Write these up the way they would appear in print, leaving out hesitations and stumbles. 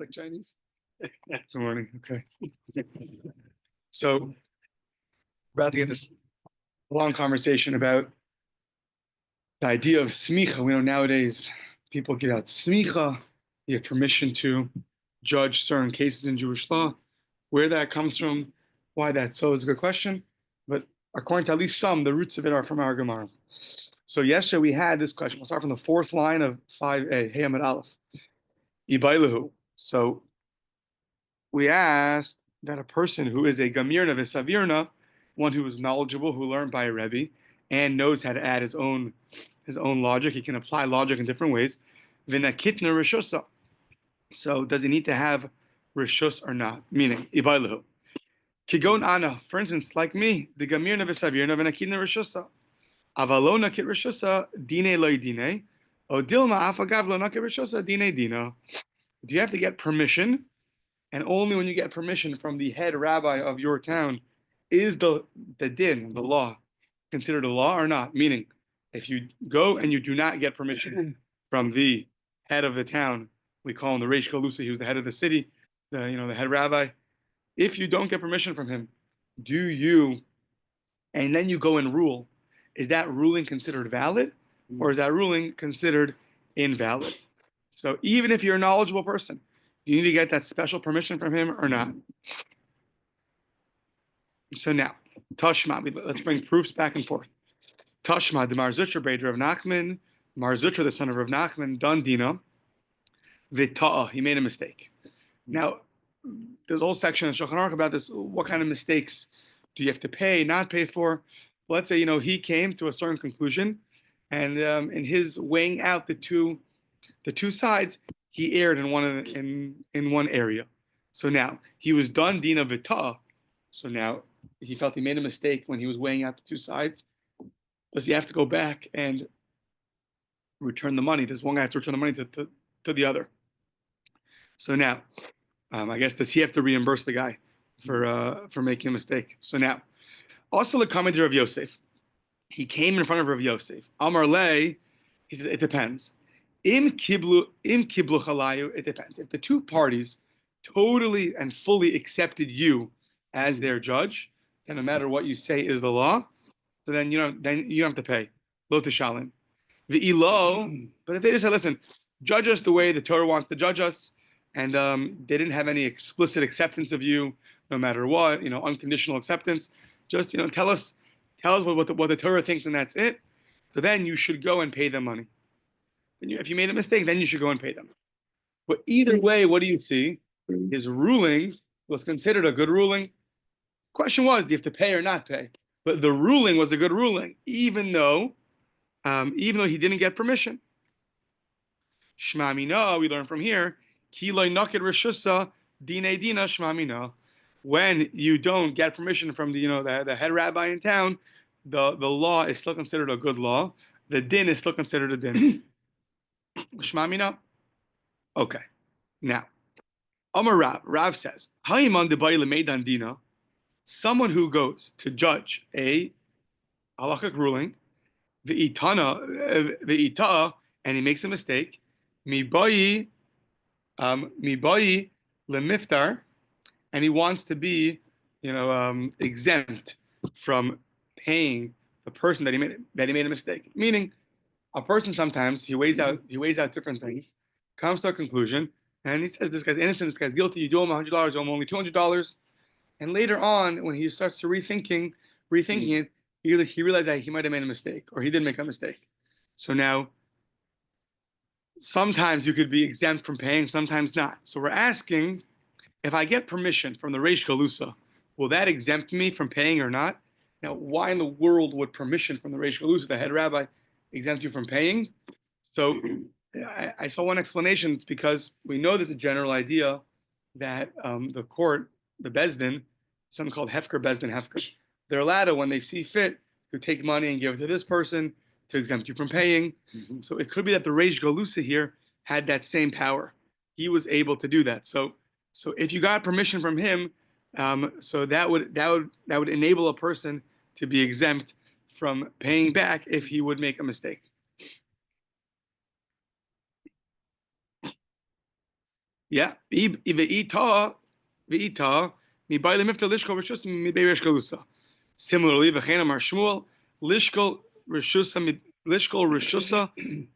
like Chinese? Good morning. Okay. So, we're about to get this long conversation about the idea of smicha. We know nowadays people get out smicha, you have permission to judge certain cases in Jewish law. Where that comes from, why that's so is a good question. But according to at least some, the roots of it are from our Gemara. So yesterday we had this question. We'll start from the fourth line of 5a, Hey Amid Aleph. Ibailahu. So we asked that a person who is a gamirna v'savirna, one who is knowledgeable, who learned by a rebbe, and knows how to add his own logic, he can apply logic in different ways. V'nakitna rishusa. So does he need to have rishus or not? Meaning, ibailahu. Kigon ana, for instance, like me, the gamirna v'savirna v'nakitna rishusa. Avalo nakit rishusa dine loy dine. Odilma afagav lo nakit rishusa dine dina. Do you have to get permission? And only when you get permission from the head rabbi of your town is the din, the law, considered a law or not? Meaning, if you go and you do not get permission from the head of the town, we call him the Reish Galusa, he was the head of the city, the head rabbi. If you don't get permission from him, and then you go and rule, is that ruling considered valid or is that ruling considered invalid? So even if you're a knowledgeable person, do you need to get that special permission from him or not? So now, Tashma, let's bring proofs back and forth. Tashma, the Marzutra brother of Nachman, Marzutra, the son of Rav Nachman, done dina, v'ta'a, he made a mistake. Now, there's a whole section in Shulchan Aruch about this. What kind of mistakes do you have to pay, not pay for? Let's say, he came to a certain conclusion, and in his weighing out the two sides, he erred in one area. So now he was done dina v'ta. So now he felt he made a mistake when he was weighing out the two sides. Does he have to go back and return the money? Does one guy have to return the money to the other? So now, I guess, does he have to reimburse the guy for making a mistake? So now, also the commentary of Yosef. He came in front of Rav Yosef. Amar lei, he says, it depends. Im kiblu chalayu, it depends. If the two parties totally and fully accepted you as their judge, then no matter what you say is the law, so then you don't have to pay. Lo tishalim. V'ilo, but if they just said, listen, judge us the way the Torah wants to judge us, and they didn't have any explicit acceptance of you, no matter what, unconditional acceptance, just tell us what the Torah thinks, and that's it. So then you should go and pay them money. If you made a mistake, then you should go and pay them. But either way, what do you see? His ruling was considered a good ruling. Question was, do you have to pay or not pay? But the ruling was a good ruling, even though he didn't get permission. Shma mina, we learn from here, ki lo naked rishusa dine dina shma mina. When you don't get permission from the head rabbi in town, the law is still considered a good law. The din is still considered a din. Shma mina. Okay. Now, Amar Rav says, Ha'iman debayla meidan dina, someone who goes to judge a halachic ruling, the ita'a, and he makes a mistake, mibayi lemiftar, and he wants to be, exempt from paying the person that he made a mistake. Meaning, a person sometimes he weighs out different things, comes to a conclusion, and he says this guy's innocent, this guy's guilty. You do him $100, you owe him only $200, and later on, when he starts to rethinking it, he realized that he might have made a mistake, or he did make a mistake. So now, sometimes you could be exempt from paying, sometimes not. So we're asking, if I get permission from the Reish Galusa, will that exempt me from paying or not? Now, why in the world would permission from the Reish Galusa, the head rabbi, exempt you from paying? So I saw one explanation. It's because we know there's a general idea that the court, the Bezdin, something called Hefker Bezdin Hefker, they're allowed to, when they see fit, to take money and give it to this person to exempt you from paying. Mm-hmm. So it could be that the Reish Galusa here had that same power. He was able to do that. So if you got permission from him, so that would enable a person to be exempt from paying back if he would make a mistake. Yeah. Ve'ita mi bay lemifta lishkol rishus mi bay rishkalusa. Similarly, v'chein amar Shmuel lishkol rishusa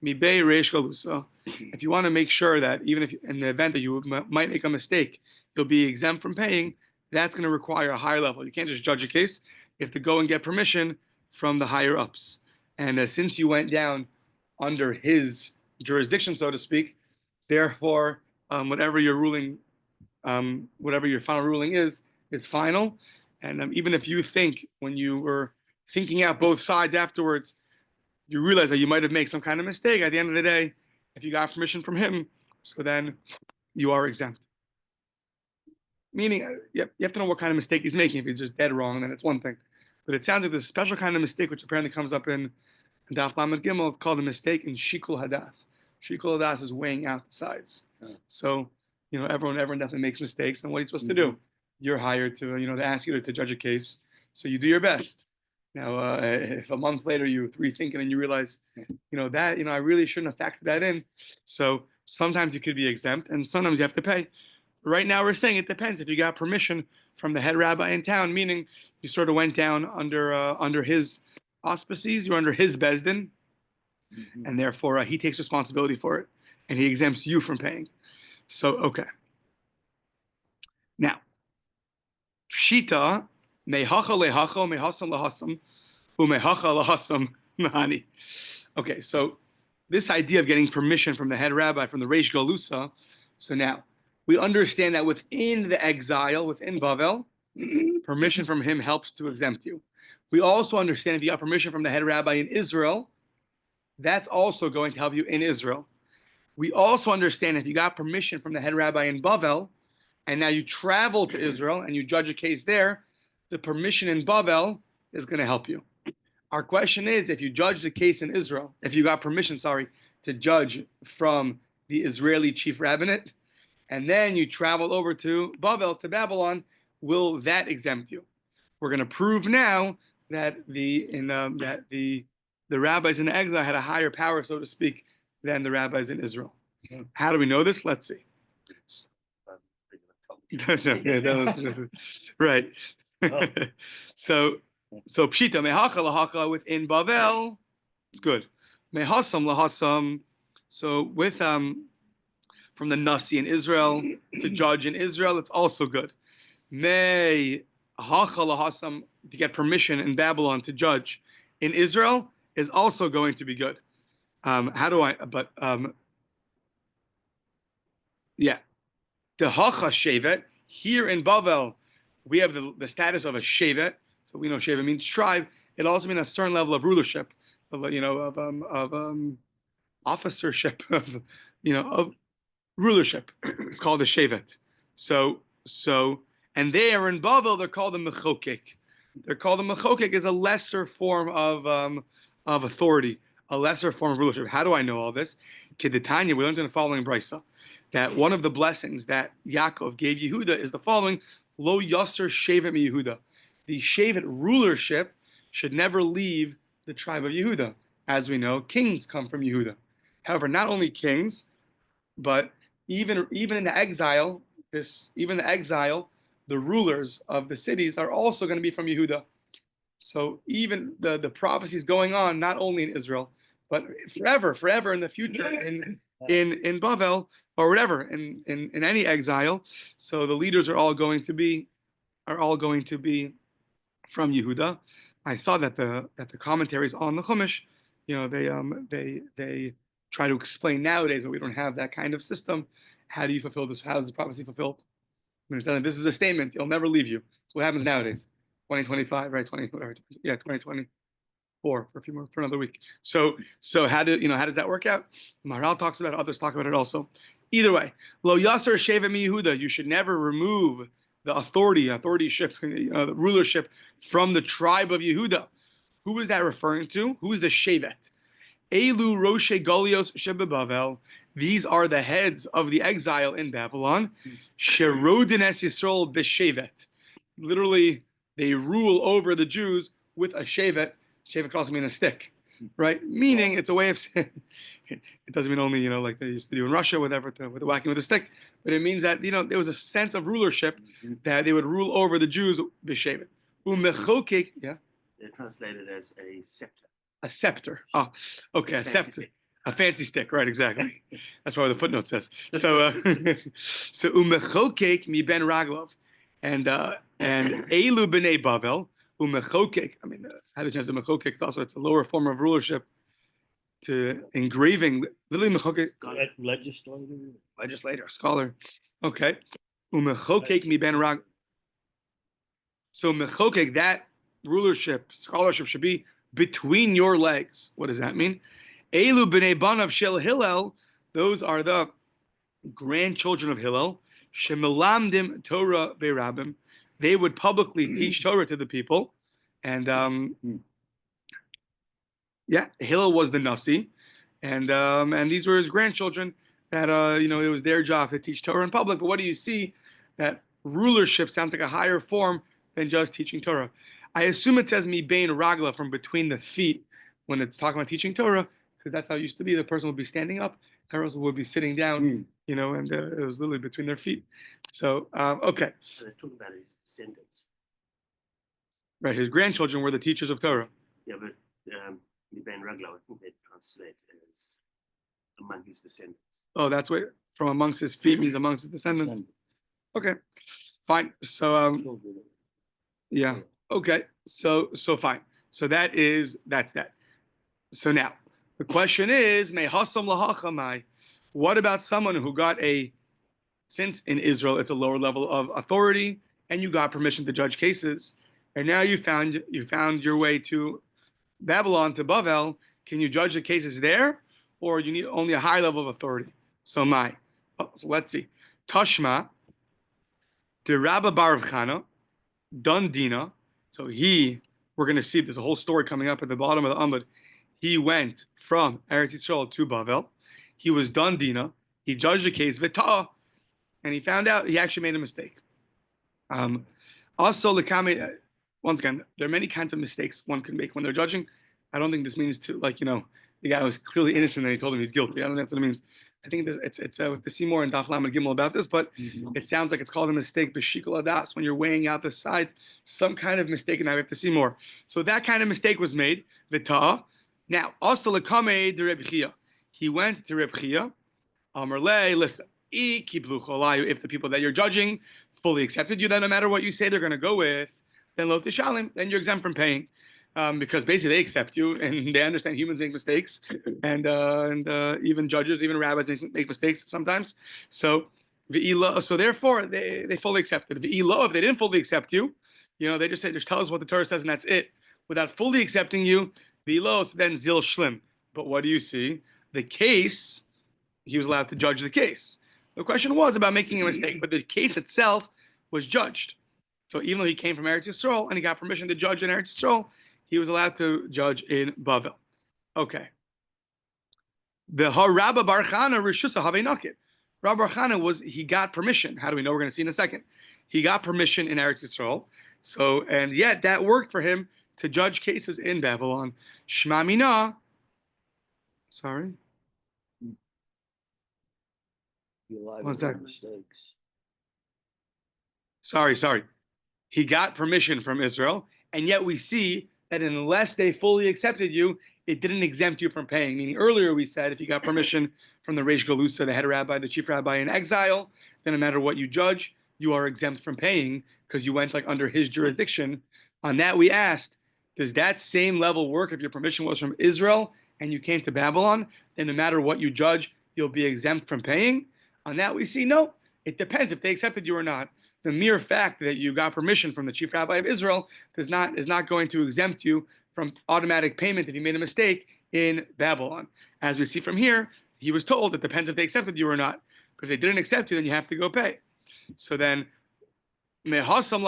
mi bay rishkalusa. If you want to make sure that even if in the event that you might make a mistake, you'll be exempt from paying, that's going to require a higher level. You can't just judge a case. You have to go and get permission from the higher ups. And since you went down under his jurisdiction, so to speak, therefore, whatever your ruling, whatever your final ruling is final. And even if you think when you were thinking out both sides afterwards, you realize that you might have made some kind of mistake. At the end of the day, if you got permission from him, so then you are exempt. Meaning, you have to know what kind of mistake he's making. If he's just dead wrong, then it's one thing. But it sounds like there's a special kind of mistake which apparently comes up in Daf Lamed Gimel. It's called a mistake in Shikul Hadas. Shikul Hadas is weighing out the sides. So, everyone definitely makes mistakes. And what are you supposed to do? You're hired to, they ask you to judge a case. So you do your best. Now, if a month later you rethink it and you realize, I really shouldn't have factored that in. So sometimes you could be exempt and sometimes you have to pay. Right now we're saying it depends. If you got permission from the head rabbi in town, meaning you sort of went down under his auspices, you're under his bezdin, and therefore he takes responsibility for it, and he exempts you from paying. So, okay. Now, pshita mehacha lehacha mehasam lahasam umehacha lahasam mahani. Okay, so this idea of getting permission from the head rabbi, from the Reish Galusa, so now we understand that within the exile, within Bavel, permission from him helps to exempt you. We also understand if you got permission from the head rabbi in Israel, that's also going to help you in Israel. We also understand if you got permission from the head rabbi in Bavel, and now you travel to Israel and you judge a case there, the permission in Bavel is going to help you. Our question is, if you judge the case in Israel, if you got permission, to judge from the Israeli chief rabbinate, and then you travel over to Bavel, to Babylon, will that exempt you? We're going to prove now that the rabbis in the exile had a higher power, so to speak, than the rabbis in Israel. How do we know this? Let's see. Right. So pshita mehacha lahacha within Bavel, it's good. Mehasam lahasam. So with from the Nasi in Israel to judge in Israel, it's also good. Me hacha lahasam, to get permission in Babylon to judge in Israel is also going to be good. How do I? But yeah. The hacha shevet, here in Bavel, we have the status of a shevet. So we know shevet means tribe. It also means a certain level of rulership, of officership, of rulership. It's called a shevet. So and there in Bavel they're called a mechokek. They're called a mechokek is a lesser form of authority, a lesser form of rulership. How do I know all this? Kedetanya, we learned in the following brisa that one of the blessings that Yaakov gave Yehuda is the following: Lo Yasser Shevet mi Yehuda. The Shevet rulership should never leave the tribe of Yehuda. As we know, kings come from Yehuda. However, not only kings, but even in the exile, the rulers of the cities are also going to be from Yehuda. So even the prophecies going on, not only in Israel, but forever in the future in Bavel or whatever in any exile. So the leaders are all going to be from Yehuda. I saw that the commentaries on the Chumash, they try to explain nowadays, but we don't have that kind of system. How do you fulfill this? How is the prophecy fulfilled? This is a statement. It'll never leave you. So what happens nowadays? 2025, right? 2024 for another week. So how does that work out? Maharal talks about it, others talk about it also. Either way, Lo Yasser Shevet mi Yehuda, you should never remove the authorship, the rulership from the tribe of Yehuda. Who is that referring to? Who is the Shevet? Elu Roshe Golios Shebebavel. These are the heads of the exile in Babylon. Sherodin es Yisrael b'shevet. Literally, they rule over the Jews with a shevet. Shevet calls mean a stick, right? Meaning, it's a way of saying, It doesn't mean only, like they used to do in Russia, whatever, with the whacking with a stick, but it means that, there was a sense of rulership that they would rule over the Jews, b'shevet. Umechokek, yeah? They're translated as a scepter. A scepter. Oh, okay, a scepter. A fancy stick, right? Exactly. That's probably the footnote says. So, so umechokek mi ben raglov, and elu b'nei Bavel umechokek. I mean, how the chance of mechokek also it's a lower form of rulership to engraving. Literally mechokek. Legislator, scholar. Okay. Umechokek mi ben rag. So mechokek, that rulership, scholarship should be between your legs. What does that mean? Elu b'nei banav shel Hillel, those are the grandchildren of Hillel. Shemelamdim Torah ve'rabim, they would publicly teach Torah to the people, and Hillel was the Nasi, and these were his grandchildren. That it was their job to teach Torah in public. But what do you see? That rulership sounds like a higher form than just teaching Torah. I assume it says mi bein ragla, from between the feet, when it's talking about teaching Torah, because that's how it used to be. The person would be standing up, Torah would be sitting down, and it was literally between their feet. So, okay. So they're talking about his descendants. Right, his grandchildren were the teachers of Torah. Yeah, but mi bein ragla, I think they translate as among his descendants. Oh, that's what from amongst his feet means amongst his descendants. Okay, fine. So, yeah. Okay, so fine. So that's that. So now the question is, may hasam lahachamai. What about someone who got since in Israel it's a lower level of authority, and you got permission to judge cases, and now you found your way to Babylon, to Bavel. Can you judge the cases there, or you need only a high level of authority? So let's see. Tashma, the Rabbi Baruch Chana, Dundina. So we're going to see there's a whole story coming up at the bottom of the Amud. He went from Eretz Yisrael to Bavel. He was Dundina. He judged the case, V'ta'ah, and he found out he actually made a mistake. Also, once again, there are many kinds of mistakes one can make when they're judging. I don't think this means the guy was clearly innocent and he told him he's guilty. I don't think that's what it means. I think it's we have to see more in Daf Lamed Gimel about this, but it sounds like it's called a mistake, b'shikol adas, when you're weighing out the sides, some kind of mistake, and now we have to see more. So that kind of mistake was made, v'ta'ah. Now, also l'kamei de Reb Chia. He went to Reb Chia, Amar lei, listen, if the people that you're judging fully accepted you, then no matter what you say they're going to go with, then lo tishalim, then you're exempt from paying. Because basically they accept you and they understand humans make mistakes, and even judges, even rabbis make mistakes sometimes. So therefore they fully accepted. If they didn't fully accept you, they just tell us what the Torah says and that's it, without fully accepting you. So then zil shlim. But what do you see? The case, he was allowed to judge the case. The question was about making a mistake, but the case itself was judged. So even though he came from Eretz Yisrael and he got permission to judge in Eretz Yisrael, he was allowed to judge in Bavel. Okay. The Rabbi Bar Chana Rishusa Havenakit. Rabbi Bar Chana he got permission. How do we know? We're going to see in a second. He got permission in Eretz Yisrael. So, and yet that worked for him to judge cases in Babylon. Shma Mina. Sorry. One second. Sorry. He got permission from Israel, and yet we see that unless they fully accepted you, it didn't exempt you from paying. Meaning earlier we said if you got permission from the Reish Galusa, the head rabbi, the chief rabbi in exile, then no matter what you judge, you are exempt from paying because you went under his jurisdiction. On that we asked, does that same level work if your permission was from Israel and you came to Babylon? Then no matter what you judge, you'll be exempt from paying? On that we see, no, it depends if they accepted you or not. The mere fact that you got permission from the chief rabbi of Israel is not going to exempt you from automatic payment if you made a mistake in Babylon. As we see from here, he was told it depends if they accepted you or not. But if they didn't accept you, then you have to go pay. So then, permission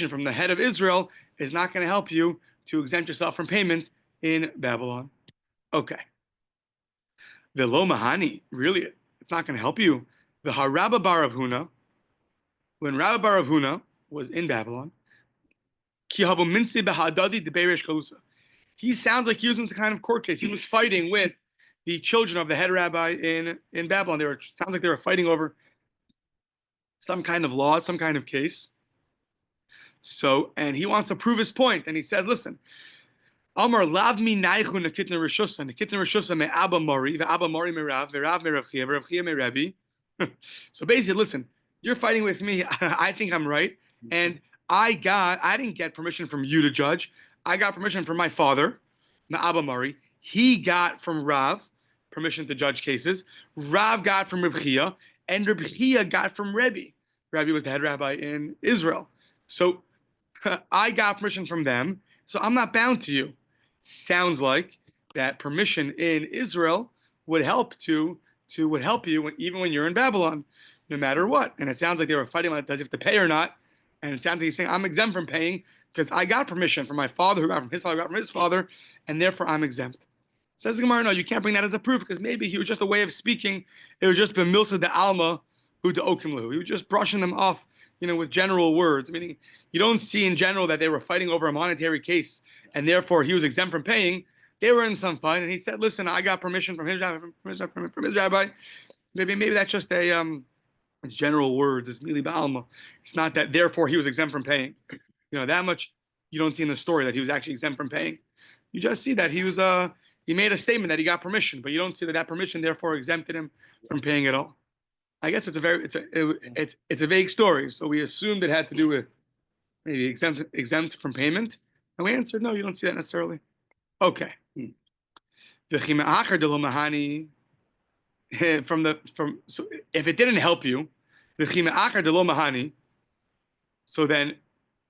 from the head of Israel is not going to help you to exempt yourself from payment in Babylon. Okay. The lo mahani, really, it's not going to help you. The Rabbi Bar of Huna, when Rabbi Bar of Huna was in Babylon, he sounds like he was in some kind of court case. He was fighting with the children of the head rabbi in Babylon. Sounds like they were fighting over some kind of law, some kind of case. So, and he wants to prove his point, and he says, listen, Amar lav mi naichu nekitna rishusa me Abba Mori, the Abba Mori me Rav me Rav Chia me Rebbe. So basically, listen, you're fighting with me. I think I'm right, and I didn't get permission from you to judge. I got permission from my father, the Abba Mori. He got from Rav permission to judge cases. Rav got from Reb Chia, and Reb Chia got from Rebbe. Rebbe was the head rabbi in Israel. So I got permission from them, so I'm not bound to you. Sounds like that permission in Israel would help you even when you're in Babylon, no matter what. And it sounds like they were fighting about does he have to pay or not. And it sounds like he's saying I'm exempt from paying because I got permission from my father, who got from his father, who got from his father, and therefore I'm exempt. Says the Gemara, no, you can't bring that as a proof because maybe he was just a way of speaking. It was just b'milsa de alma hu de okimlu. He was just brushing them off, with general words. Meaning, you don't see in general that they were fighting over a monetary case and therefore he was exempt from paying. They were in some fight, and he said, "Listen, I got permission from his rabbi. Maybe that's just it's general words. It's mili ba'alma. It's not that therefore he was exempt from paying. That much you don't see in the story that he was actually exempt from paying. You just see that he made a statement that he got permission, but you don't see that permission therefore exempted him from paying at all. I guess it's a vague story, so we assumed it had to do with maybe exempt from payment, and we answered no, you don't see that necessarily. Okay. So if it didn't help you, so then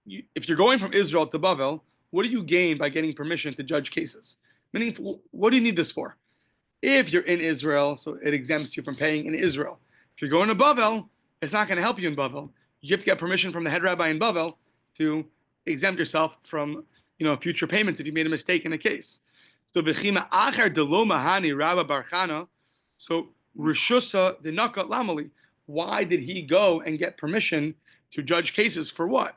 if you're going from Israel to Bavel, what do you gain by getting permission to judge cases? Meaning, what do you need this for? If you're in Israel, so it exempts you from paying in Israel. If you're going to Bavel, it's not going to help you in Bavel. You have to get permission from the head rabbi in Bavel to exempt yourself from future payments if you made a mistake in a case. So v'chima achar delo mahani Rabba Barchana. So Rishusa Dinaka Lamali. Why did he go and get permission to judge cases for what?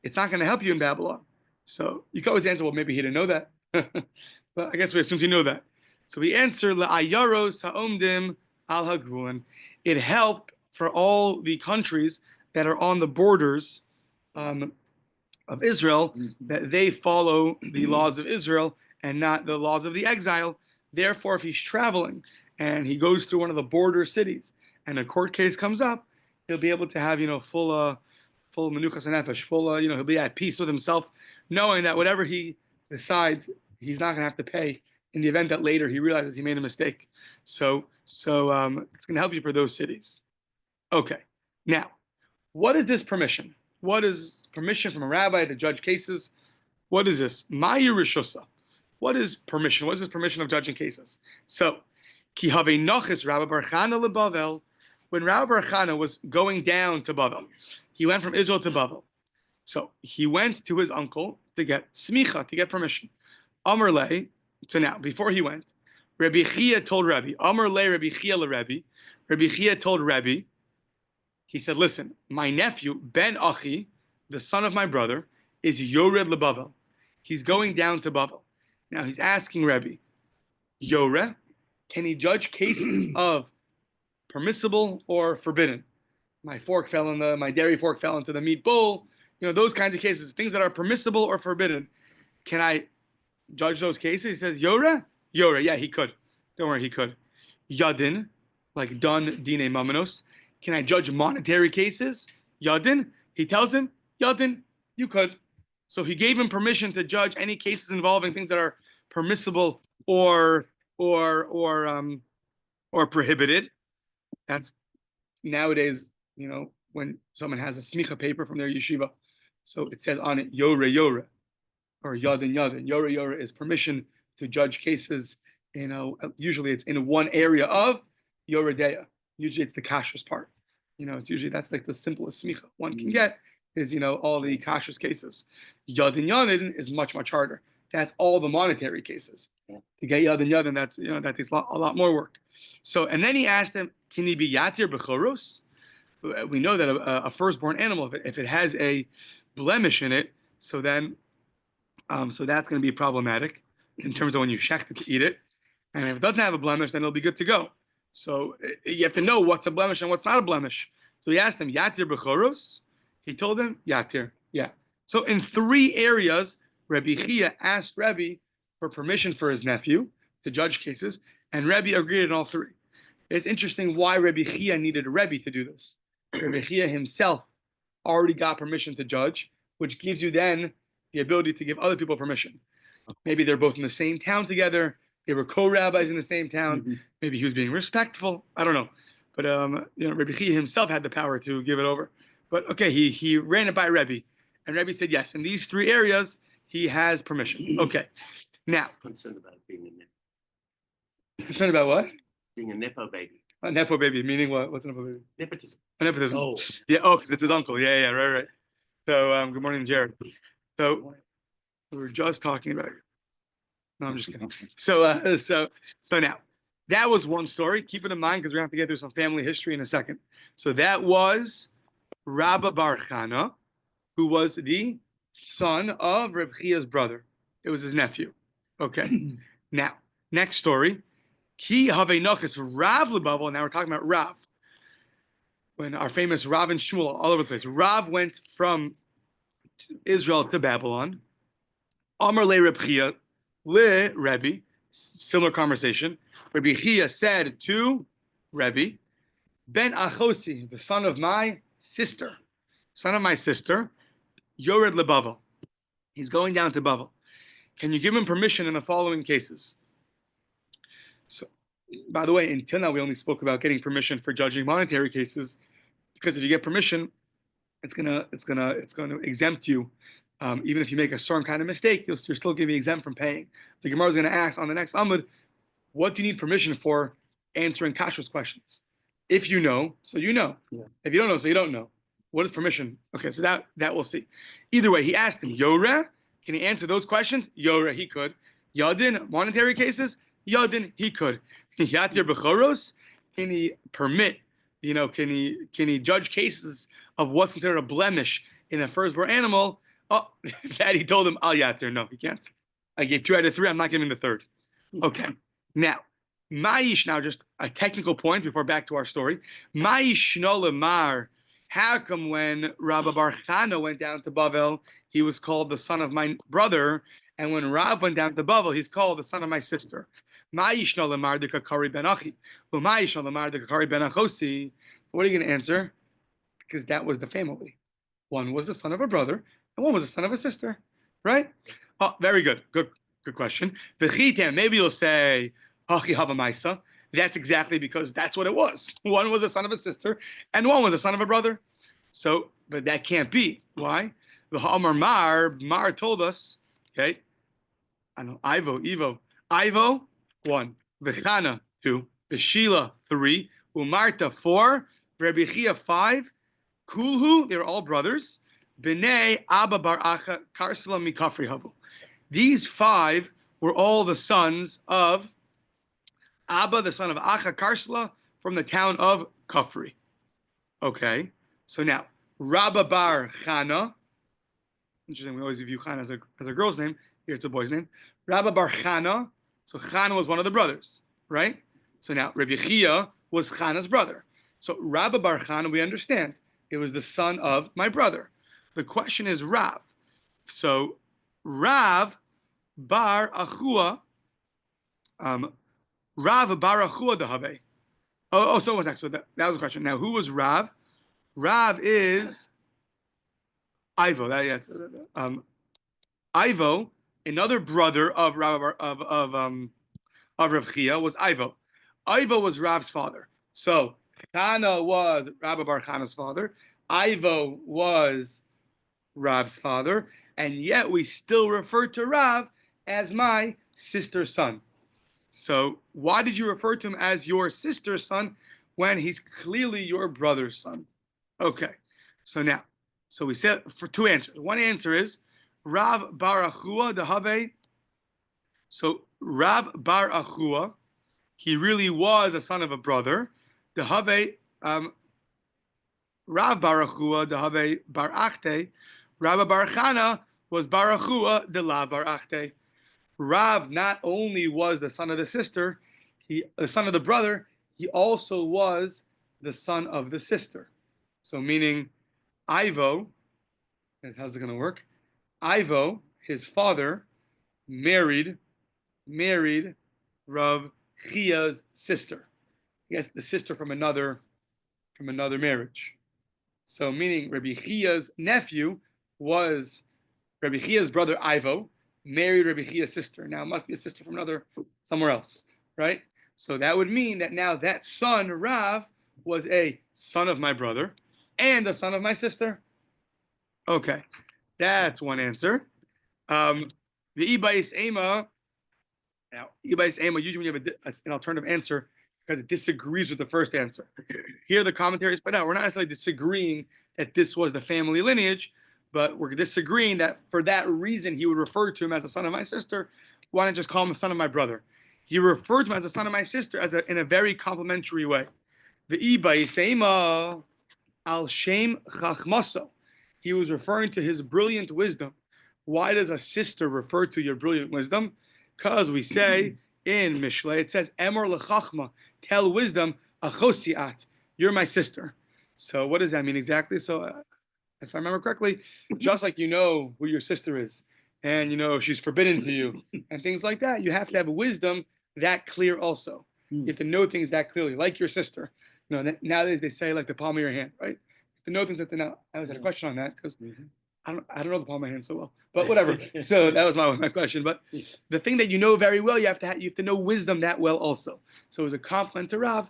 It's not going to help you in Babylon. So you can always answer, well, maybe he didn't know that. But I guess we assumed he knew that. So we answer la'ayaro sa'omdim al hagvulin. It helped for all the countries that are on the borders of Israel, that they follow the laws of Israel and not the laws of the exile. Therefore, if he's traveling and he goes through one of the border cities and a court case comes up, he'll be able to have full menuchas nefesh, he'll be at peace with himself, knowing that whatever he decides, he's not going to have to pay in the event that later he realizes he made a mistake. So it's going to help you for those cities. Okay, now what is this permission? What is permission from a rabbi to judge cases? What is this? Mayu rishusa. What is permission? What is this permission of judging cases? So, ki have nochis Rabbi Barchana leBavel. When Rabbi Barchana was going down to Bavel, he went from Israel to Bavel. So he went to his uncle to get smicha, to get permission. Amar le. So now, before he went, Rabbi Chia told Rebbe. Amar le Rabbi Chia le Rebbe. Rabbi Chia told Rebbe. He said, "Listen, my nephew Ben Achi, the son of my brother, is Yored leBavel. He's going down to Bavel." Now he's asking Rebbe, Yore, can he judge cases of permissible or forbidden? My dairy fork fell into the meat bowl. Those kinds of cases, things that are permissible or forbidden. Can I judge those cases? He says, Yore, yeah, he could. Don't worry, he could. Yadin, like Don Dine Mamanos. Can I judge monetary cases? Yadin, he tells him, Yadin, you could. So he gave him permission to judge any cases involving things that are permissible or prohibited. That's nowadays, when someone has a smicha paper from their yeshiva, so it says on it Yore or Yadin. Yore is permission to judge cases. Usually it's in one area of Yoredeya. Usually it's the kashrus part. It's usually that's like the simplest smicha one can get. Is all the kashrus cases. Yadin is much harder. That's all the monetary cases. Yeah. To get Yadin, that's that takes a lot more work. So and then he asked him, can he be yatir b'choros? We know that a firstborn animal, if it has a blemish in it, so then so that's going to be problematic. in terms of when you shecht it to eat it. And if it doesn't have a blemish, then it'll be good to go. So you have to know what's a blemish and what's not a blemish. So he asked him, Yatir b'choros? He told him, Yatir, yeah. So in 3 areas, Rabbi Chia asked Rabbi for permission for his nephew to judge cases, and Rabbi agreed in all 3. It's interesting why Rabbi Chia needed a Rabbi to do this. Rabbi Chia himself already got permission to judge, which gives you then the ability to give other people permission. Maybe they're both in the same town together. They were co-rabbis in the same town. Mm-hmm. Maybe he was being respectful. I don't know. But Rabbi Chia himself had the power to give it over. But okay, he ran it by Rebbe. And Rebbe said, yes, in these 3 areas, he has permission. Okay. Now. Concerned about being a Nepo. Concerned about what? Being a Nepo baby. A Nepo baby, meaning what? What's a Nepo baby? Nepotism. A nepotism. Oh. Yeah, that's his uncle. Yeah, right. So, good morning, Jared. So, we were just talking about you. No, I'm just kidding. So now, that was one story. Keep it in mind because we're going to have to get through some family history in a second. So that was Rabba Bar Chana, who was the son of Reb Chia's brother. It was his nephew. Okay. Now, next story. Ki Havei Nochis Rav Lebavol. Now we're talking about Rav. When our famous Rav and Shmuel all over the place. Rav went from Israel to Babylon. Amar le Reb Chia le Rebbe. Similar conversation. Rabbi Chia said to Rebbe, Ben Achosi, the son of my sister, Yored leBavel. He's going down to Bavel. Can you give him permission in the following cases? So, by the way, until now we only spoke about getting permission for judging monetary cases, because if you get permission, it's gonna exempt you. Even if you make a certain kind of mistake, you're still going to be exempt from paying. The Gemara is going to ask on the next Amud, what do you need permission for answering kashrus questions? If you know, so you know. Yeah. If you don't know, so you don't know. What is permission? Okay, so that we'll see. Either way, he asked him, Yoreh, can he answer those questions? Yoreh, he could. Yadin, monetary cases? Yadin, he could. Yatir b'choros, can he permit, can he judge cases of what's considered a blemish in a firstborn animal? Oh, Daddy told him, Al Yatir. No, he can't. I gave 2 out of 3. I'm not giving the 3rd. Okay. Now, Ma'ish, now just a technical point before back to our story. Ma'ish Nolemar, how come when Rabbi Bar Chana went down to Bavel, he was called the son of my brother, and when Rav went down to Bavel, he's called the son of my sister? Ma'ish Nolemar de Kakari ben Achi. Well, Ma'ish Nolemar de Kakari ben Achosi. What are you going to answer? Because that was the family. One was the son of a brother, and one was the son of a sister, right? Oh, very good. Good question. Maybe you'll say, Hachi Hava Maisa. That's exactly because that's what it was. One was the son of a sister, and one was the son of a brother. So, but that can't be. Why? The Ha'amar Mar told us, okay, I know, Ivo, 1. V'chana, 2. V'shila, 3. Umarta, 4. Rabbi Chia, 5. Kulhu, they were all brothers. B'nei Abba Bar Acha Karsala Mikafri Havu. These 5 were all the sons of Abba, the son of Acha Karsala, from the town of Kafri. Okay, so now Rabba Bar Chana. Interesting, we always view Chana as a girl's name. Here it's a boy's name. Rabba Bar Chana. So Chana was one of the brothers, right? So now Rabbi Chia was Chana's brother. So Rabba Bar Chana, we understand, it was the son of my brother. The question is Rav. So Rav Bar Achua, Rav Bar Achua Dahave. So what's next? So that was the question. Now, who was Rav? Rav is Ivo. Ivo, another brother of Rav Rav Chia, was Ivo. Ivo was Rav's father. So Chana was Rabbi Bar Chana's father. Ivo was Rav's father, and yet we still refer to Rav as my sister's son. So why did you refer to him as your sister's son when he's clearly your brother's son? Okay, so we said for 2 answers. One answer is Rav Bar Achua Dahave. So Rav Bar Achua, he really was a son of a brother. Dahave, Rav Bar Achua Dahave Bar Achte. Rabbi Bar Chana was Bar Achua de la Bar Achte. Rav not only was the son of the sister, the son of the brother, he also was the son of the sister. So meaning Ivo, and how's it going to work? Ivo, his father, married Rav Chia's sister. Yes, the sister from another marriage. So meaning Rabbi Chia's nephew was Rabbi Chia's brother Ivo, married Rabbi Chia's sister. Now it must be a sister from somewhere else, right? So that would mean that now that son, Rav, was a son of my brother and a son of my sister. Okay, that's one answer. The Ibais Ema. Now, Ibais Ema, usually when you have an alternative answer because it disagrees with the first answer. Here the commentaries point out we're not necessarily disagreeing that this was the family lineage, but we're disagreeing that for that reason he would refer to him as a son of my sister. Why not just call him a son of my brother? He referred to him as a son of my sister in a very complimentary way. The Ibais Ema al Shem Chachmaso. He was referring to his brilliant wisdom. Why does a sister refer to your brilliant wisdom? Because we say in Mishle, it says, Emor lechachma, tell wisdom, achosiat, you're my sister. So what does that mean exactly? So if I remember correctly, just like you know who your sister is, and you know she's forbidden to you, and things like that, you have to have wisdom that clear also. You have to know things that clearly, like your sister. You know, nowadays they say like the palm of your hand, right? To know things that now. I always had a question on that because I don't know the palm of my hand so well, but whatever. So that was my question. But the thing that you know very well, you have to know wisdom that well also. So it was a compliment to Rav,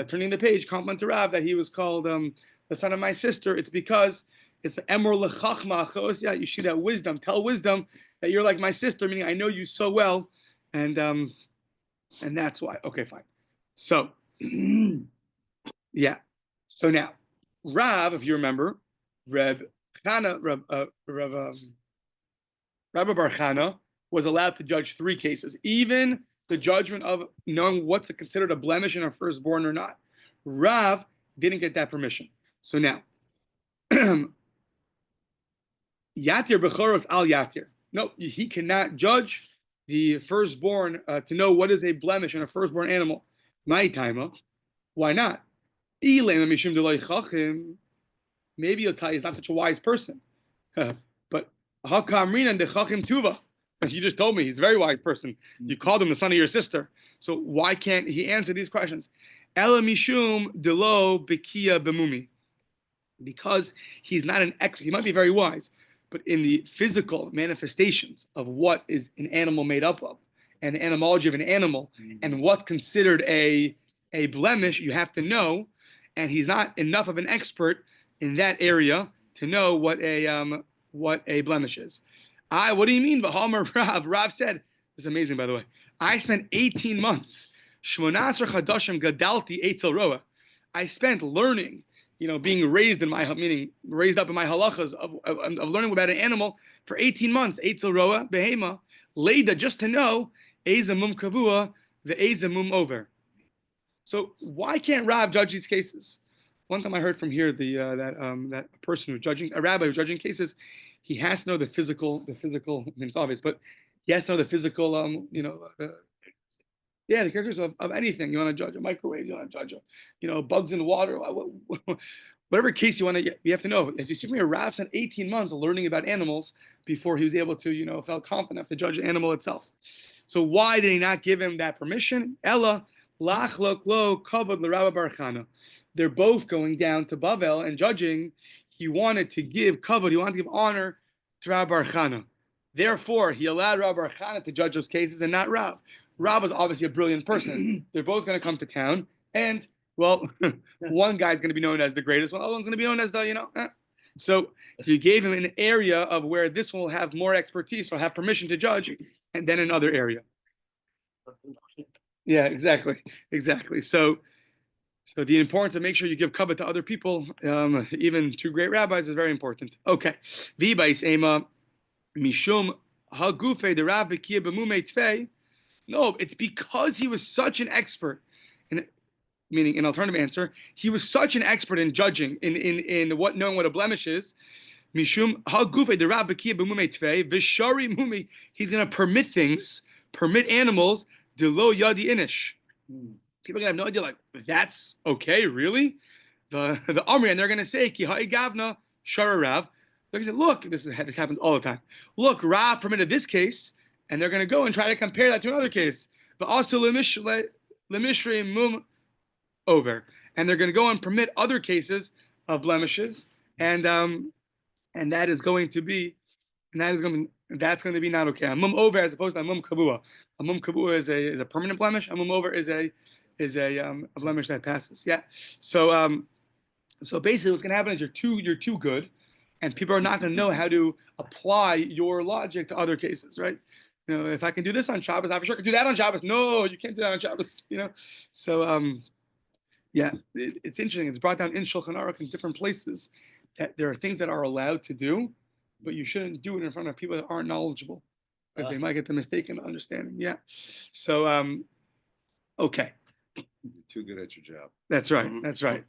turning the page, compliment to Rav that he was called the son of my sister. It's because it's the Emor lechachma achosiyat. You should have wisdom. Tell wisdom that you're like my sister, meaning I know you so well, and that's why. Okay, fine. So yeah. So now Rav, if you remember, Rabbi Bar Chana was allowed to judge 3 cases, even the judgment of knowing what's considered a blemish in a firstborn or not. Rav didn't get that permission. So now, Yatir Bechoros al Yatir. No, he cannot judge the firstborn to know what is a blemish in a firstborn animal. My timer. Why not? Maybe he'll tell you he's not such a wise person. But Hakamrin and the Chachim Tuva. You just told me he's a very wise person. You called him the son of your sister. So why can't he answer these questions? Ela Mishum Delo Bekia Bemumi. Because he's not an expert. He might be very wise, but in the physical manifestations of what is an animal made up of, and the etymology of an animal, and what's considered a blemish, you have to know. And he's not enough of an expert in that area to know what a blemish is. What do you mean? Rav said, this is amazing, by the way. I spent 18 months. I spent learning, being raised up in my halachas of learning about an animal for 18 months. Eitzel roa, behema, leida, just to know, eza mum kavua, the eza mum over. So why can't Rav judge these cases? One time I heard from here that person who's judging, a rabbi who's judging cases, he has to know the physical. I mean, it's obvious, but he has to know the physical. The characters of anything you want to judge, a microwave, you want to judge, bugs in water, whatever case you want to. You have to know. As you see from here, Rav spent 18 months learning about animals before he was able to, felt confident enough to judge the animal itself. So why did he not give him that permission? Ella. They're both going down to Bavel and judging. He wanted to give kavod, he wanted to give honor to Rabbi Bar Chana. Therefore, he allowed Rabbi Bar Chana to judge those cases and not Rav. Rav was obviously a brilliant person. They're both going to come to town, and one guy's going to be known as the greatest, one other one's going to be known as the So he gave him an area of where this one will have more expertise, will have permission to judge, and then another area. Yeah, exactly. So the importance of make sure you give kavod to other people, even to great rabbis, is very important. Okay. V'bais ema mishum hagufe the Rav bekia b'mumei tfei. No, it's because he was such an expert. Meaning, an alternative answer, he was such an expert in judging, in knowing what a blemish is. Mishum hagufe the rabbikia b'mumei tvei v'shari mumi. He's going to permit animals delo yadi inish. People are going to have no idea, like, that's okay, really? The Amri, and they're going to say, Ki ha'i gavna shara Rav. They're going to say, look, this happens all the time. Look, Rav permitted this case, and they're going to go and try to compare that to another case. But also lemishre mum over. And they're going to go and permit other cases of blemishes, and that is going to be, that's going to be not okay. A mum over as opposed to a mum kavua. A mum kavua is a permanent blemish. A mum over is a blemish that passes. Yeah. So basically, what's going to happen is you're too good, and people are not going to know how to apply your logic to other cases, right? You know, if I can do this on Shabbos, I for sure can do that on Shabbos. No, you can't do that on Shabbos. You know, so yeah, it's interesting. It's brought down in Shulchan Aruch in different places that there are things that are allowed to do, but you shouldn't do it in front of people that aren't knowledgeable because they might get the mistaken understanding. Yeah. So okay. You're too good at your job. That's right. That's right.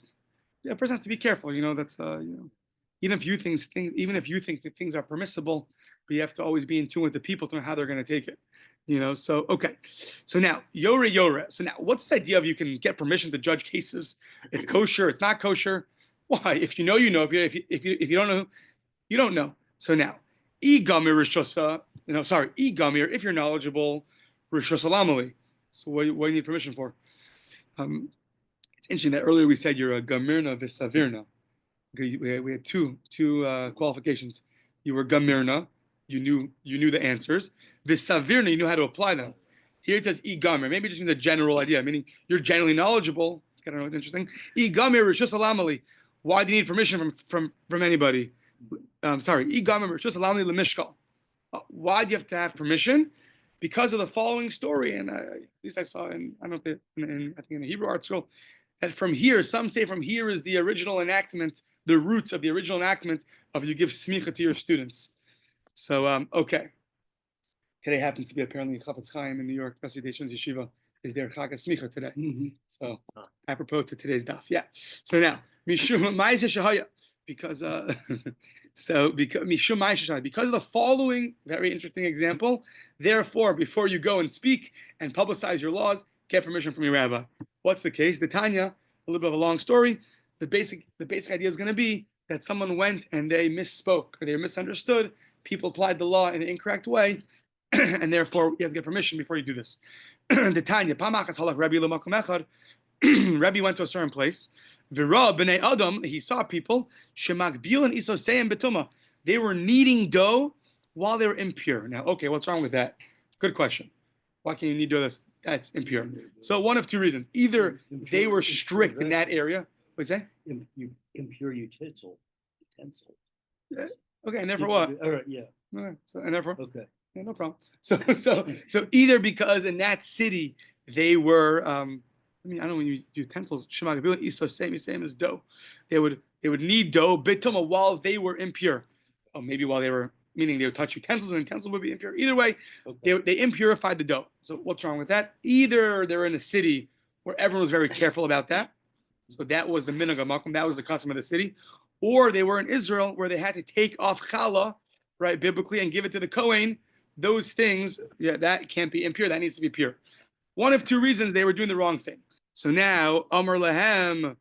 Yeah, a person has to be careful. You know, that's even if you think that things are permissible, but you have to always be in tune with the people to know how they're going to take it. You know, so okay. So now yore. So now, what's this idea of you can get permission to judge cases? It's kosher. It's not kosher. Why? If you know, you know. If you don't know, you don't know. So now, gamir rishosa. Gamir. If you're knowledgeable, rishosa lamali. So what do you need permission for? It's interesting that earlier we said you're a gamirna v'savirna. Okay, we had two qualifications. You were gamirna, you knew the answers. V'savirna, you knew how to apply them. Here it says gamir. Maybe it just means a general idea, meaning you're generally knowledgeable. I don't know. It's interesting. Gamir rishus alamali. Why do you need permission from anybody? Gamir rishus alamali lemishkal. Why do you have to have permission? Because of the following story, and at least I saw in I think in the Hebrew art scroll, that from here, some say from here is the original enactment, the roots of the original enactment of you give smicha to your students. So okay, today happens to be apparently Chafetz Chaim in New York. Yossi Deishan's yeshiva is their Chag Smicha today. So apropos to today's daf, yeah. So now mishum ma'aseh shahaya, because because of the following very interesting example, therefore, before you go and speak and publicize your laws, get permission from your rabbi. What's the case? The Tanya, a little bit of a long story. The basic idea is going to be that someone went and they misspoke or they misunderstood. People applied the law in an incorrect way, and therefore you have to get permission before you do this. The Tanya, Rabbi went to a certain place. V'ra b'nei Adam, he saw people. Shemakbilan isoseim betuma. They were kneading dough while they were impure. Now, okay, what's wrong with that? Good question. Why can you knead dough that's impure? So one of two reasons. Either they were strict in that area. What do you say? Impure utensil. Yeah. Okay, and therefore what? All right, yeah. Okay, so, and therefore? Okay. Yeah, no problem. So either because in that city they were, I don't know when you utensils, same as dough. They would knead dough bituma while they were impure. Oh, maybe while they were, meaning they would touch utensils and utensils would be impure. Either way, they impurified the dough. So what's wrong with that? Either they're in a city where everyone was very careful about that. So that was the minhag makom, that was the custom of the city. Or they were in Israel where they had to take off challah, right, biblically, and give it to the Kohen. Those things, yeah, that can't be impure. That needs to be pure. One of two reasons they were doing the wrong thing. So now, Amar Lahem,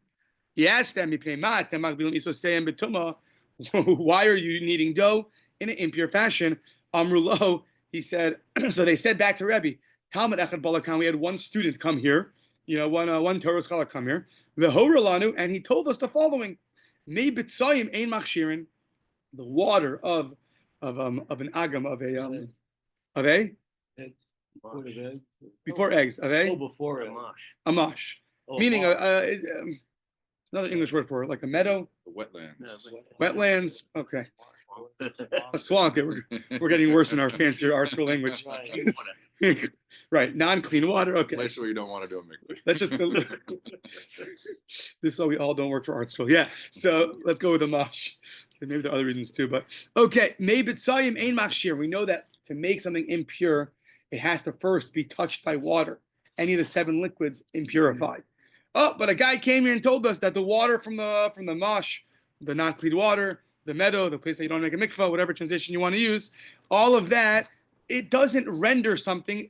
he asked them, why are you kneading dough in an impure fashion? Amrulo, he said, so they said back to Rebbe, Talmud Echad Balakan, we had one student come here, one Torah scholar come here, V'horelanu, and he told us the following, Me b'tzayim ein machshirin, the water of an agam, of a before eggs, of a before a mash, meaning another English word for it, like a meadow, The wetlands. wetlands. Okay, a swamp. We're getting worse in our fancier art school language. Right, non-clean water. Okay, Place where you don't want to do a mikveh. let's just. This is why we all don't work for art school. Yeah, so let's go with the mash. Maybe there are other reasons too, but okay. Maybe tzayim ein machshir. We know that to make something impure, it has to first be touched by water. Any of the 7 liquids impurified. Oh, but a guy came here and told us that the water from the mash, the non-clean water, the meadow, the place that you don't make a mikvah, whatever translation you want to use, all of that, it doesn't render something,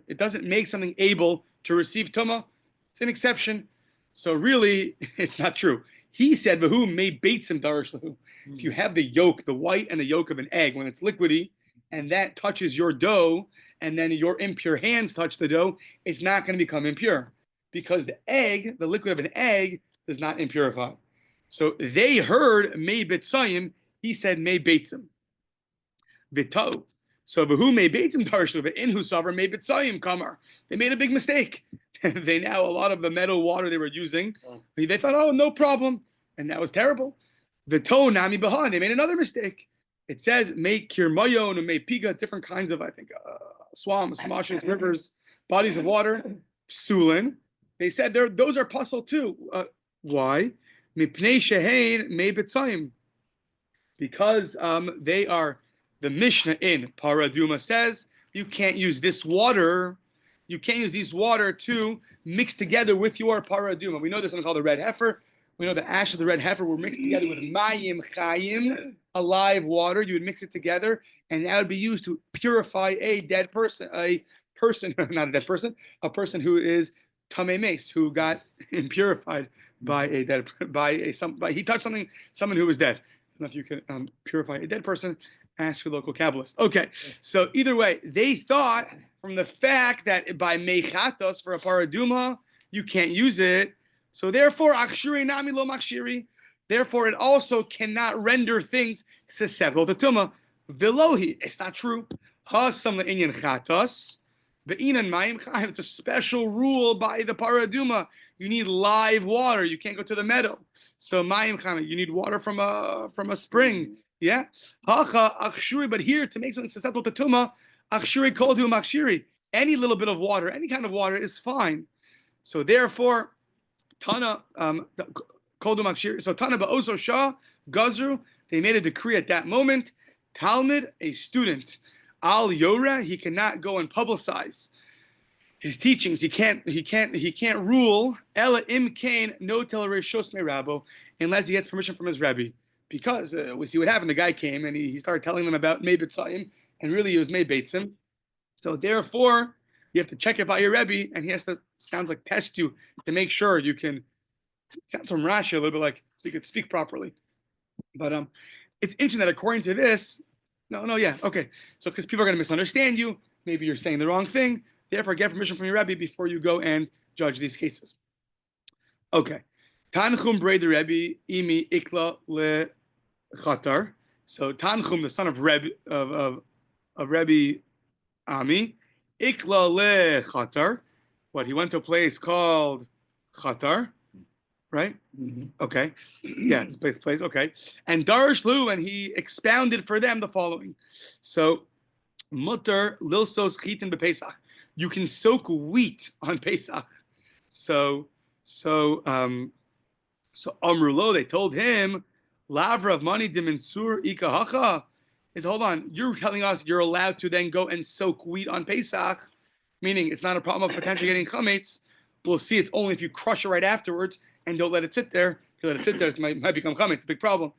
it doesn't make something able to receive tumah. It's an exception. So really, it's not true. He said, "Vahu may beitzim darish lahu." If you have the yolk, the white and the yolk of an egg, when it's liquidy, and that touches your dough, and then your impure hands touch the dough, it's not going to become impure, because the egg, the liquid of an egg, does not impurify. So they heard may bitzayim. He said may beitzim. V'to. So vahu may beitzim darish lahu. In husavar may bitzayim kamar. They made a big mistake. They now, a lot of the meadow water they were using, they thought, oh, no problem. And that was terrible. The toe nami bahan, they made another mistake. It says, make kirmayon and make piga, different kinds of, I think, swamps, marshes, rivers, bodies of water, psulin. They said those are puzzle too. Why? Mipnei shehein me bitzayim. Because they are, the Mishnah in Paraduma says, you can't use this water. You can't use this water to mix together with your paraduma. We know there's something called the red heifer. We know the ash of the red heifer were mixed together with mayim chayim, alive water. You would mix it together, and that would be used to purify a dead person, not a dead person, a person who is tamei mace, who got impurified by he touched someone who was dead. I don't know if you can purify a dead person. Ask your local Kabbalist. Okay, so either way, they thought from the fact that by mechatos for a paraduma, you can't use it. So therefore, akshiri nami lo makshiri. Therefore, it also cannot render things susceptible to tumah. Velohi, it's not true. Hasam le'inyan chatos. Ve'inan mayim chayim. It's a special rule by the paraduma. You need live water. You can't go to the meadow. So mayim chayim, you need water from a spring. Yeah, hacha akshuri. But here, to make something susceptible to tumah, akshuri kol hu makshiri. Any little bit of water, any kind of water is fine. So therefore, Tana kol hu makshiri. So Tana ba'oso shah gazru. They made a decree at that moment. Talmud, a student, al yora, he cannot go and publicize his teachings. He can't rule ela im kain no tel reshos me rabo, unless he gets permission from his rabbi. Because we see what happened. The guy came and he started telling them about Mei B'tzayim, and really it was Mei Beitzim. So therefore, you have to check it by your Rebbe, and he has to, sounds like, test you to make sure you can, sounds from Rashi a little bit like, so you could speak properly. But it's interesting that according to this, okay. So because people are going to misunderstand you, maybe you're saying the wrong thing, therefore get permission from your Rebbe before you go and judge these cases. Okay. Tanchum Brei the Rebbe, Imi Ikla Le Chatar. So Tanchum, the son of Rebbe Ami, Ikla Le Chatar. What, he went to a place called Chatar, right? Mm-hmm. Okay. Yeah, it's a place. Okay. And Darish Lu, and he expounded for them the following. So Mutter Lilsos Chitin Bepesach. You can soak wheat on Pesach. So Amrulo, they told him, Lavra of money dimensur ikahacha. Is hold on, you're telling us you're allowed to then go and soak wheat on Pesach, meaning it's not a problem of potentially getting chametz. We'll see it's only if you crush it right afterwards and don't let it sit there. If you let it sit there, it might become chametz. It's a big problem.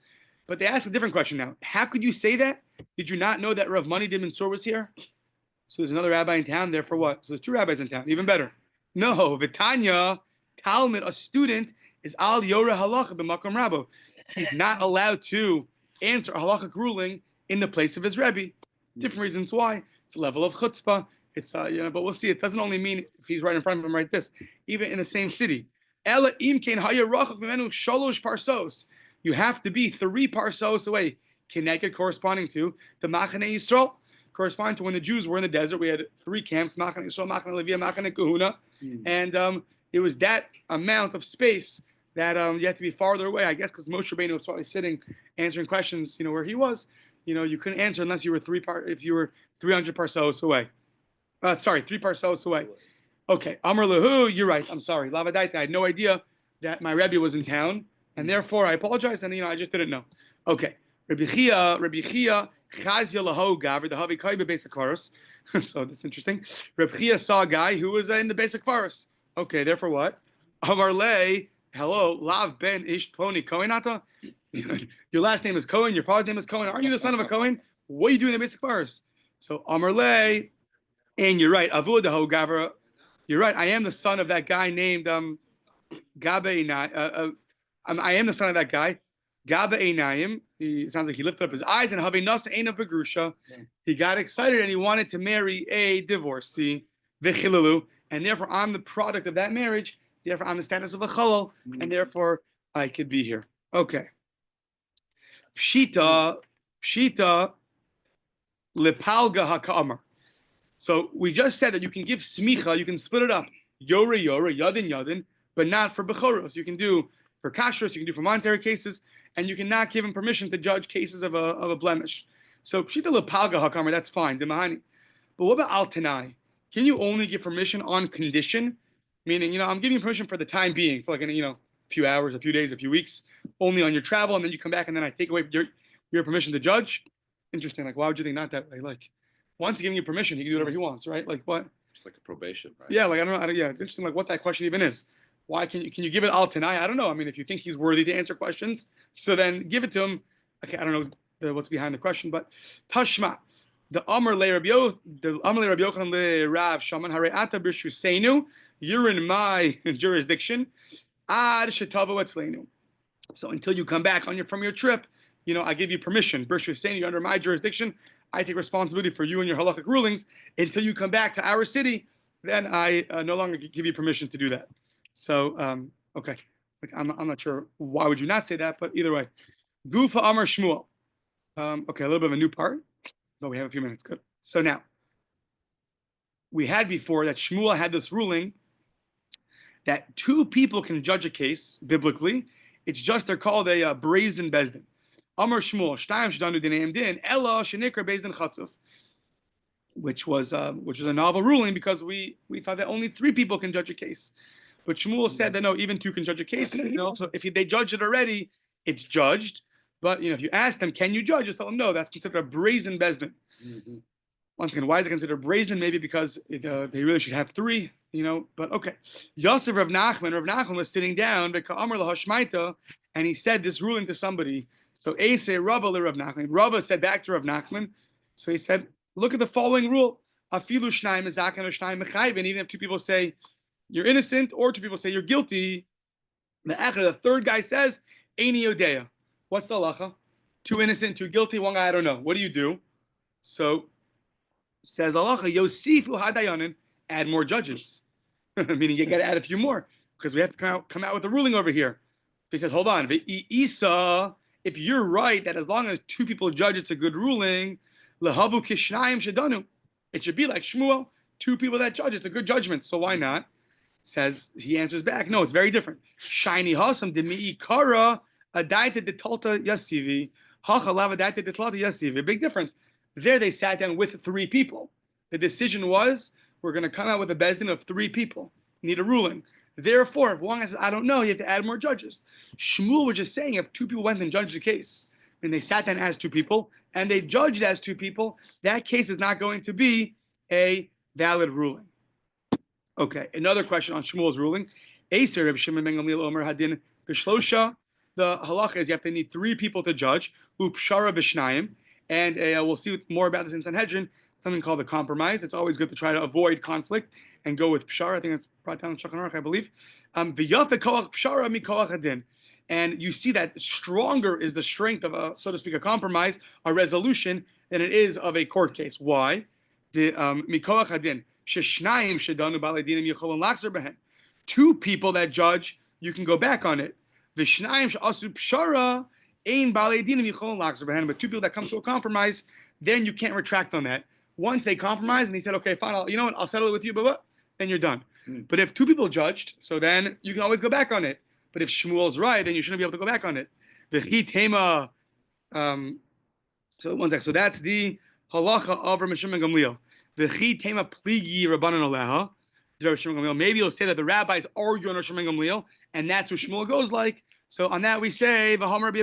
But they ask a different question now. How could you say that? Did you not know that Rav Mani Dimensur was here? So there's another rabbi in town, therefore what? So there's two rabbis in town, even better. No, Vitanya, Talmud, a student, is al yora halacha b'makom rabo. He's not allowed to answer a halachic ruling in the place of his rebbe. Different reasons why. It's a level of chutzpah. It's but we'll see. It doesn't only mean if he's right in front of him, right this. Even in the same city. Ela im kein haya rachok mimenu shalosh parsos. You have to be 3 parsos away. Kineket corresponding to the Machane Yisrael, corresponding to when the Jews were in the desert. We had 3 camps: Machane Yisrael, Machane Levi, Machane Kahuna, and it was that amount of space that you had to be farther away. I guess because Moshe Rabbeinu was probably sitting answering questions, where he was. You couldn't answer unless you were 300 parsos away. 3 parsos away. Okay, Amar Lahu, you're right. I'm sorry, Lavadaita. I had no idea that my Rebbe was in town, and therefore I apologize. And I just didn't know. Okay, Rabbi Chia, Chazia Laho Gavri, the Havi Kaiba basic chorus. So that's interesting. Rabbi Chia saw a guy who was in the basic chorus. Okay, therefore what? Amar Le, hello, Lav Ben Ish Ploni Koinata. Your last name is Cohen, your father's name is Cohen. Aren't you the son of a Cohen? What are you doing in the basic verse? So Amar Le, and you're right. Avud Gavra. You're right. I am the son of that guy named Gabe. I am the son of that guy. Gabe Einayim. He sounds like he lifted up his eyes and Have Nas Ein of Begrusha. He got excited and he wanted to marry a divorcee, V'chilalu, and therefore I'm the product of that marriage. Therefore I'm the status of a chalal, and therefore I could be here. Okay. Pshita lepalga haka'amar. So we just said that you can give smicha, you can split it up, yore, yadin, yadin, but not for bechoros. You can do for kashrus, you can do for monetary cases, and you cannot give him permission to judge cases of a blemish. So pshita lepalga haka'amar, that's fine, demahani. But what about al tanai? Can you only give permission on condition? Meaning, I'm giving you permission for the time being, for like a few hours, a few days, a few weeks, only on your travel, and then you come back and then I take away your permission to judge. Interesting. Like, why would you think not that way? Like, once he's giving you permission, he can do whatever he wants, right? Like what? It's like a probation, right? Yeah, like I don't know. Yeah, it's interesting. Like what that question even is. Why can you give it al tanai? I don't know. I mean, if you think he's worthy to answer questions, so then give it to him. Okay, I don't know what's behind the question, but tashma. The Amar le Rabbi Yochanan le Rav Shaman Hare Ata B'Shuseinu. You're in my jurisdiction. Ad Shetavo Etzleinu. So until you come back from your trip, I give you permission. B'Shuseinu, you're under my jurisdiction. I take responsibility for you and your halakhic rulings. Until you come back to our city, then I no longer give you permission to do that. So okay, I'm not sure why would you not say that, but either way, Gufa Amar Shmuel. Okay, a little bit of a new part. But we have a few minutes. Good. So now, we had before that Shmuel had this ruling that two people can judge a case biblically. It's just they're called a brazen bezdin. Amar Shmuel, Shtayim Shadanu Dineim Din, Ella Shenikra Bezdin Chatzuf, which was a novel ruling because we thought that only three people can judge a case. But Shmuel said that no, even two can judge a case. So if they judge it already, it's judged. But if you ask them, can you judge? Just tell them no. That's considered a brazen bezdin. Mm-hmm. Once again, why is it considered brazen? Maybe because they really should have three. But okay. Yosef Rav Nachman was sitting down, and he said this ruling to somebody. So Eisei Rava le Rav Nachman. Rava said back to Rav Nachman. So he said, look at the following rule: Afilu shnayim mezaken or shnayim mechayven. Even if two people say you're innocent, or two people say you're guilty, the third guy says Eini Yodea. What's the halacha? Two innocent, two guilty, one guy I don't know. What do you do? So says halacha Yosifu hadayanin, add more judges, meaning you got to add a few more because we have to come out with a ruling over here. He says, hold on, Isa, if you're right that as long as two people judge, it's a good ruling. Lehavu kishnayim shedanu, it should be like Shmuel, two people that judge, it's a good judgment. So why not? He answers back, no, it's very different. Shiny hasam demi kara. A big difference. There they sat down with three people. The decision was, we're going to come out with a bezdin of three people. Need a ruling. Therefore, if one says, I don't know, you have to add more judges. Shmuel was just saying, if two people went and judged the case, and they sat down as two people, and they judged as two people, that case is not going to be a valid ruling. Okay, another question on Shmuel's ruling. Aser Reb Shimon ben Gamliel Omer Hadin B'Shlosha. The halacha is you have to need three people to judge. Upshara b'shnayim, and we'll see more about this in Sanhedrin. Something called the compromise. It's always good to try to avoid conflict and go with pshara. I think that's brought down in Shulchan Aruch, I believe. V'yafeh koach pshara mikoach hadin, and you see that stronger is the strength of so to speak, a compromise, a resolution, than it is of a court case. Why? The mikoach hadin sheshnayim shedanu b'alei dinim yicholon lachzer behen. Two people that judge, you can go back on it. But two people that come to a compromise, then you can't retract on that. Once they compromise and they said, okay, fine, I'll settle it with you, but then you're done. But if two people judged, so then you can always go back on it. But if Shmuel's right, then you shouldn't be able to go back on it. So one sec. So that's the halacha of Rabbi Shimon Gamliel. Maybe you'll say that the rabbis argue on Rabbi Shimon Gamliel, and that's what Shmuel goes like. So on that we say, according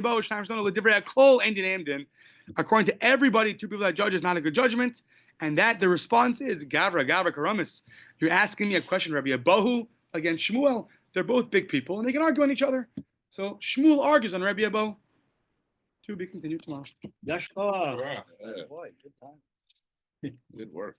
to everybody, two people that judge is not a good judgment, and that the response is Gavra Karamis. You're asking me a question, Rabbi Abahu against Shmuel. They're both big people, and they can argue on each other. So Shmuel argues on Rabbi Abahu. To be continued tomorrow. Yashkoa. Yeah, Boy, good time. good work.